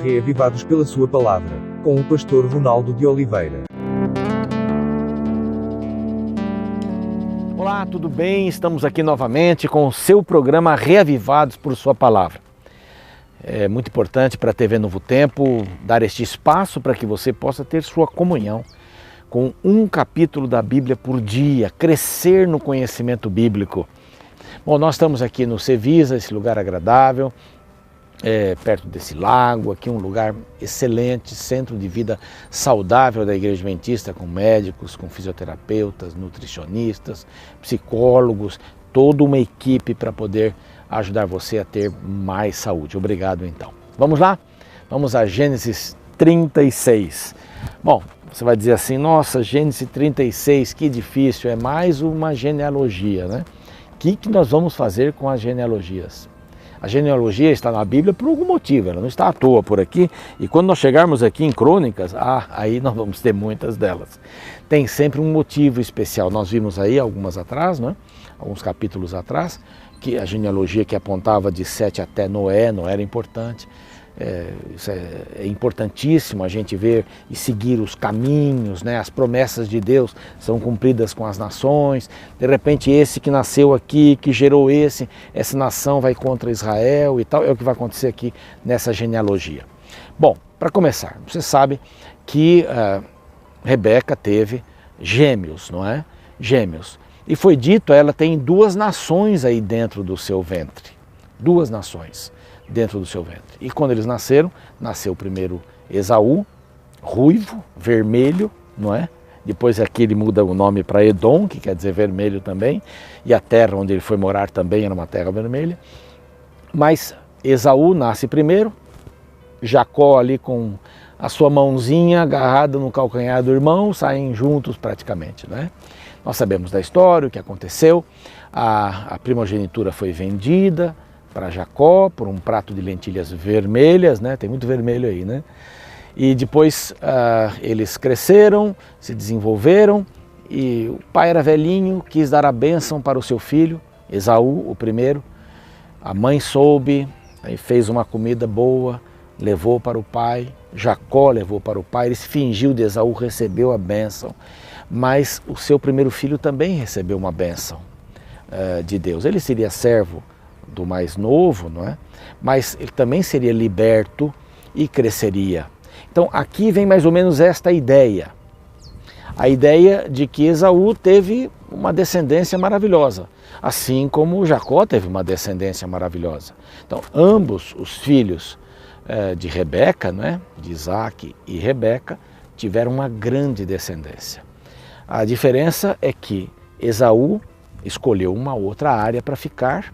reavivados pela sua palavra, com o pastor Ronaldo de Oliveira. Olá, tudo bem? Estamos aqui novamente com o seu programa Reavivados por Sua Palavra. É muito importante para a TV Novo Tempo dar este espaço para que você possa ter sua comunhão com um capítulo da Bíblia por dia, crescer no conhecimento bíblico. Bom, nós estamos aqui no Cevisa, esse lugar agradável, perto desse lago, aqui um lugar excelente, centro de vida saudável da Igreja Adventista, com médicos, com fisioterapeutas, nutricionistas, psicólogos, toda uma equipe para poder ajudar você a ter mais saúde. Obrigado então. Vamos lá? Vamos a Gênesis 36. Bom, você vai dizer assim, nossa, Gênesis 36, que difícil, é mais uma genealogia, né? O que nós vamos fazer com as genealogias? A genealogia está na Bíblia por algum motivo, ela não está à toa por aqui. E quando nós chegarmos aqui em Crônicas, aí nós vamos ter muitas delas. Tem sempre um motivo especial. Nós vimos aí algumas atrás, né? Alguns capítulos atrás, que a genealogia que apontava de Sete até Noé era importante. Isso é importantíssimo a gente ver e seguir os caminhos, né? As promessas de Deus são cumpridas com as nações. De repente esse que nasceu aqui, que gerou essa nação vai contra Israel e tal, é o que vai acontecer aqui nessa genealogia. Bom, para começar, você sabe que Rebeca teve gêmeos, não é? Gêmeos. E foi dito, ela tem duas nações aí dentro do seu ventre, duas nações dentro do seu ventre. E quando eles nasceram, nasceu primeiro Esaú, ruivo, vermelho, não é? Depois aqui ele muda o nome para Edom, que quer dizer vermelho também, e a terra onde ele foi morar também era uma terra vermelha. Mas Esaú nasce primeiro, Jacó ali com a sua mãozinha agarrada no calcanhar do irmão, saem juntos praticamente, né? Nós sabemos da história, o que aconteceu, a primogenitura foi vendida para Jacó por um prato de lentilhas vermelhas, né? Tem muito vermelho aí, né? E depois eles cresceram, se desenvolveram e o pai era velhinho, quis dar a bênção para o seu filho, Esaú, o primeiro. A mãe soube, aí fez uma comida boa, levou para o pai, Jacó levou para o pai, ele se fingiu de Esaú, recebeu a bênção. Mas o seu primeiro filho também recebeu uma bênção de Deus. Ele seria servo do mais novo, não é? Mas ele também seria liberto e cresceria. Então aqui vem mais ou menos esta ideia. A ideia de que Esaú teve uma descendência maravilhosa, assim como Jacó teve uma descendência maravilhosa. Então ambos os filhos de Rebeca, não é? De Isaac e Rebeca, tiveram uma grande descendência. A diferença é que Esaú escolheu uma outra área para ficar.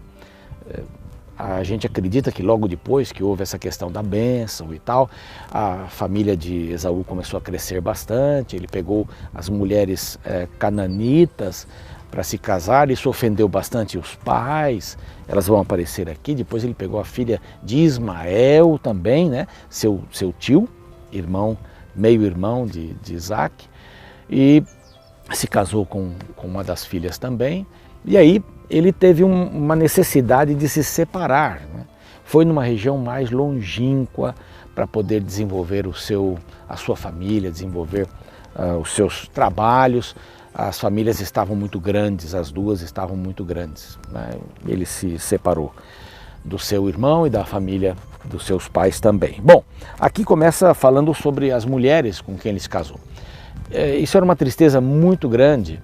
A gente acredita que logo depois que houve essa questão da bênção e tal, a família de Esaú começou a crescer bastante, ele pegou as mulheres cananitas para se casar, isso ofendeu bastante os pais, elas vão aparecer aqui. Depois ele pegou a filha de Ismael também, né? seu tio, meio-irmão de Isaac, e se casou com uma das filhas também, e aí ele teve uma necessidade de se separar, né? Foi numa região mais longínqua para poder desenvolver a sua família, desenvolver os seus trabalhos. As famílias estavam muito grandes, as duas estavam muito grandes, né? Ele se separou do seu irmão e da família dos seus pais também. Bom, aqui começa falando sobre as mulheres com quem ele se casou. Isso era uma tristeza muito grande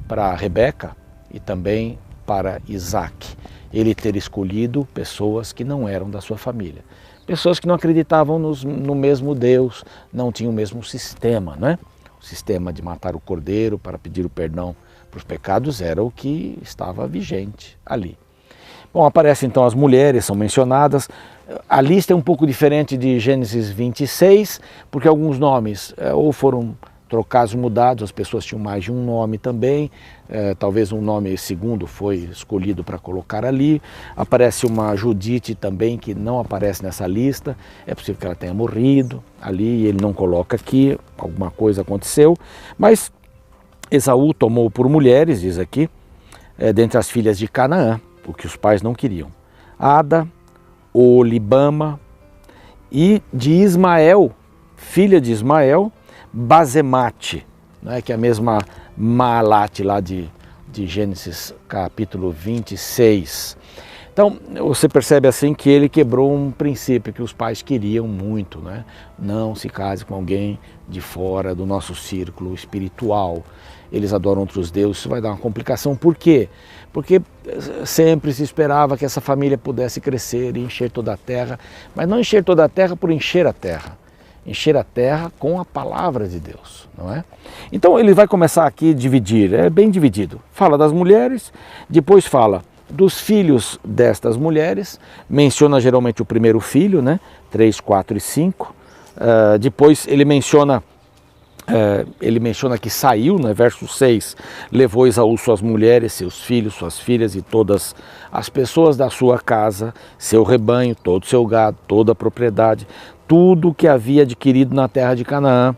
para Rebeca e também para Isaac, ele ter escolhido pessoas que não eram da sua família, pessoas que não acreditavam no mesmo Deus, não tinham o mesmo sistema, né? O sistema de matar o cordeiro para pedir o perdão para os pecados era o que estava vigente ali. Bom, aparecem então as mulheres, são mencionadas. A lista é um pouco diferente de Gênesis 26, porque alguns nomes ou foram trocados, mudados, as pessoas tinham mais de um nome também, talvez um nome segundo foi escolhido para colocar ali. Aparece uma Judite também que não aparece nessa lista, é possível que ela tenha morrido ali e ele não coloca aqui, alguma coisa aconteceu. Mas Esaú tomou por mulheres, diz aqui, dentre as filhas de Canaã, o que os pais não queriam, Ada, Olibama e de Ismael, filha de Ismael, Bazemate, né, que é a mesma Maalate lá de Gênesis capítulo 26. Então, você percebe assim que ele quebrou um princípio que os pais queriam muito, né? Não se case com alguém de fora do nosso círculo espiritual. Eles adoram outros deuses, isso vai dar uma complicação. Por quê? Porque sempre se esperava que essa família pudesse crescer e encher toda a terra, mas não encher toda a terra por encher a terra. Encher a terra com a palavra de Deus, não é? Então ele vai começar aqui a dividir, é bem dividido. Fala das mulheres, depois fala dos filhos destas mulheres, menciona geralmente o primeiro filho, né? 3, 4 e 5. Depois ele menciona que saiu, né? Verso 6, levou Esaú suas mulheres, seus filhos, suas filhas e todas as pessoas da sua casa, seu rebanho, todo o seu gado, toda a propriedade, tudo o que havia adquirido na terra de Canaã,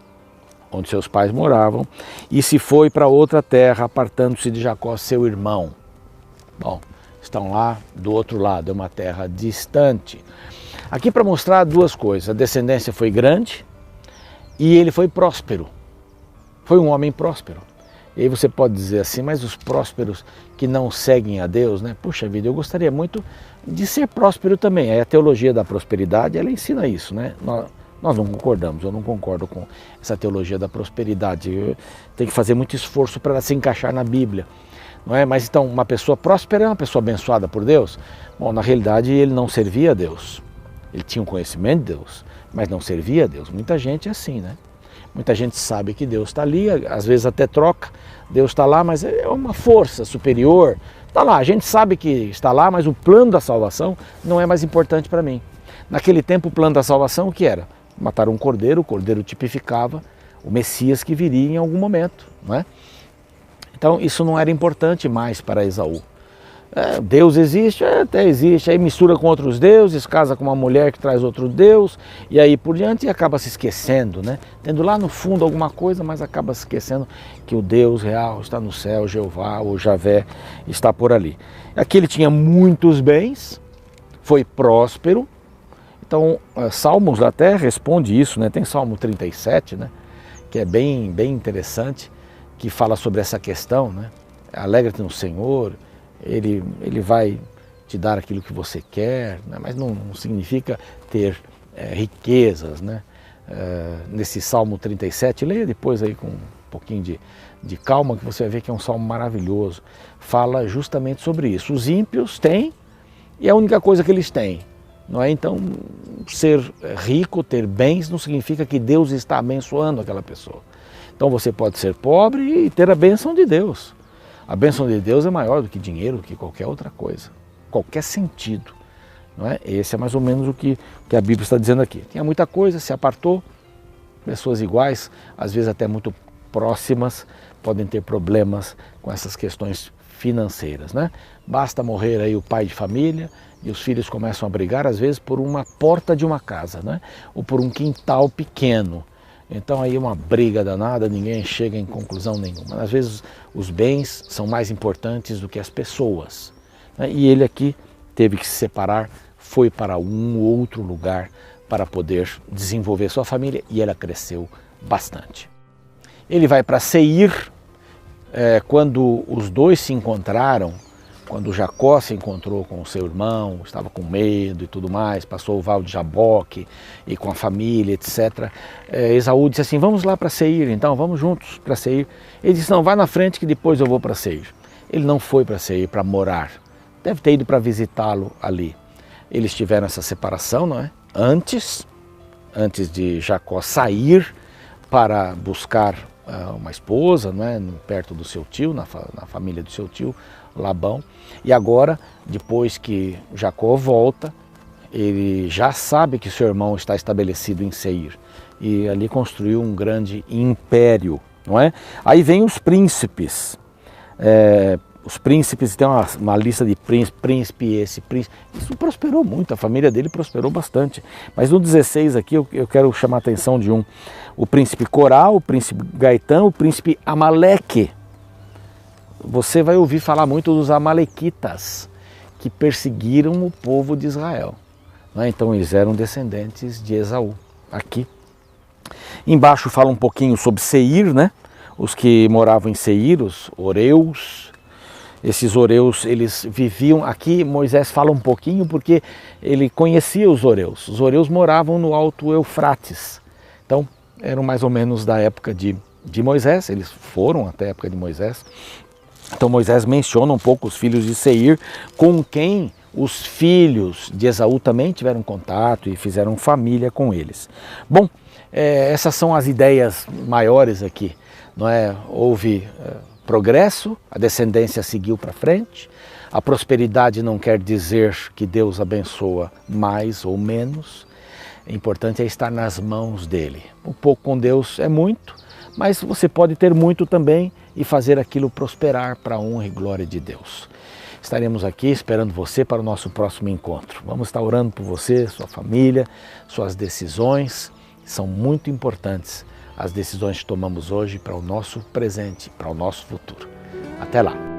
onde seus pais moravam, e se foi para outra terra, apartando-se de Jacó, seu irmão. Bom, estão lá do outro lado, é uma terra distante. Aqui para mostrar duas coisas, a descendência foi grande e ele foi próspero, foi um homem próspero. E aí você pode dizer assim, mas os prósperos que não seguem a Deus, né? Puxa vida, eu gostaria muito de ser próspero também. Aí a teologia da prosperidade, ela ensina isso, né? Nós não concordamos, eu não concordo com essa teologia da prosperidade. Tem que fazer muito esforço para ela se encaixar na Bíblia, não é? Mas então, uma pessoa próspera é uma pessoa abençoada por Deus? Bom, na realidade ele não servia a Deus. Ele tinha um conhecimento de Deus, mas não servia a Deus. Muita gente é assim, né? Muita gente sabe que Deus está ali, às vezes até troca, Deus está lá, mas é uma força superior. Está lá, a gente sabe que está lá, mas o plano da salvação não é mais importante para mim. Naquele tempo o plano da salvação o que era? Matar um cordeiro, o cordeiro tipificava o Messias que viria em algum momento, não é? Então isso não era importante mais para Esaú. Deus existe, até existe, aí mistura com outros deuses, casa com uma mulher que traz outro Deus, e aí por diante e acaba se esquecendo, né? Tendo lá no fundo alguma coisa, mas acaba se esquecendo que o Deus real está no céu, Jeová ou Javé está por ali. Aqui ele tinha muitos bens, foi próspero, então Salmos até responde isso, né? Tem Salmo 37, né? Que é bem interessante, que fala sobre essa questão, né? Alegra-te no Senhor, Ele vai te dar aquilo que você quer, né? Mas não significa ter riquezas, né? Nesse Salmo 37, leia depois aí com um pouquinho de calma, que você vai ver que é um salmo maravilhoso. Fala justamente sobre isso. Os ímpios têm, e é a única coisa que eles têm, não é? Então, ser rico, ter bens, não significa que Deus está abençoando aquela pessoa. Então você pode ser pobre e ter a bênção de Deus. A bênção de Deus é maior do que dinheiro, do que qualquer outra coisa, qualquer sentido, não é? Esse é mais ou menos o que a Bíblia está dizendo aqui. Tinha muita coisa, se apartou, pessoas iguais, às vezes até muito próximas, podem ter problemas com essas questões financeiras, né? Basta morrer aí o pai de família e os filhos começam a brigar, às vezes por uma porta de uma casa, né? Ou por um quintal pequeno. Então aí uma briga danada, ninguém chega em conclusão nenhuma. Às vezes os bens são mais importantes do que as pessoas, né? E ele aqui teve que se separar, foi para um outro lugar para poder desenvolver sua família e ela cresceu bastante. Ele vai para Seir, quando os dois se encontraram, quando Jacó se encontrou com o seu irmão, estava com medo e tudo mais, passou o val de Jaboque e com a família, etc. Esaú disse assim, vamos lá para Seir, então vamos juntos para Seir. Ele disse, não, vai na frente que depois eu vou para Seir. Ele não foi para Seir para morar, deve ter ido para visitá-lo ali. Eles tiveram essa separação, não é? Antes de Jacó sair para buscar uma esposa, não é? Perto do seu tio, na família do seu tio, Labão. E agora, depois que Jacó volta, ele já sabe que seu irmão está estabelecido em Seir. E ali construiu um grande império, não é? Aí vem os príncipes. Os príncipes, tem uma lista de príncipe, esse príncipe. Isso prosperou muito, a família dele prosperou bastante. Mas no 16 aqui eu quero chamar a atenção de um. O príncipe Corá, o príncipe Gaitã, o príncipe Amaleque. Você vai ouvir falar muito dos amalequitas, que perseguiram o povo de Israel. né? Então eles eram descendentes de Esaú. Aqui. Embaixo fala um pouquinho sobre Seir, né? Os que moravam em Seir, os Oreus. Esses Oreus, eles viviam... Aqui Moisés fala um pouquinho porque ele conhecia os Oreus. Os Oreus moravam no Alto Eufrates. Então, eram mais ou menos da época de Moisés, eles foram até a época de Moisés. Então Moisés menciona um pouco os filhos de Seir, com quem os filhos de Esaú também tiveram contato e fizeram família com eles. Bom, essas são as ideias maiores aqui, não é? Houve progresso, a descendência seguiu para frente, a prosperidade não quer dizer que Deus abençoa mais ou menos, o importante é estar nas mãos dele. Um pouco com Deus é muito, mas você pode ter muito também e fazer aquilo prosperar para a honra e glória de Deus. Estaremos aqui esperando você para o nosso próximo encontro. Vamos estar orando por você, sua família, suas decisões. São muito importantes as decisões que tomamos hoje para o nosso presente, para o nosso futuro. Até lá!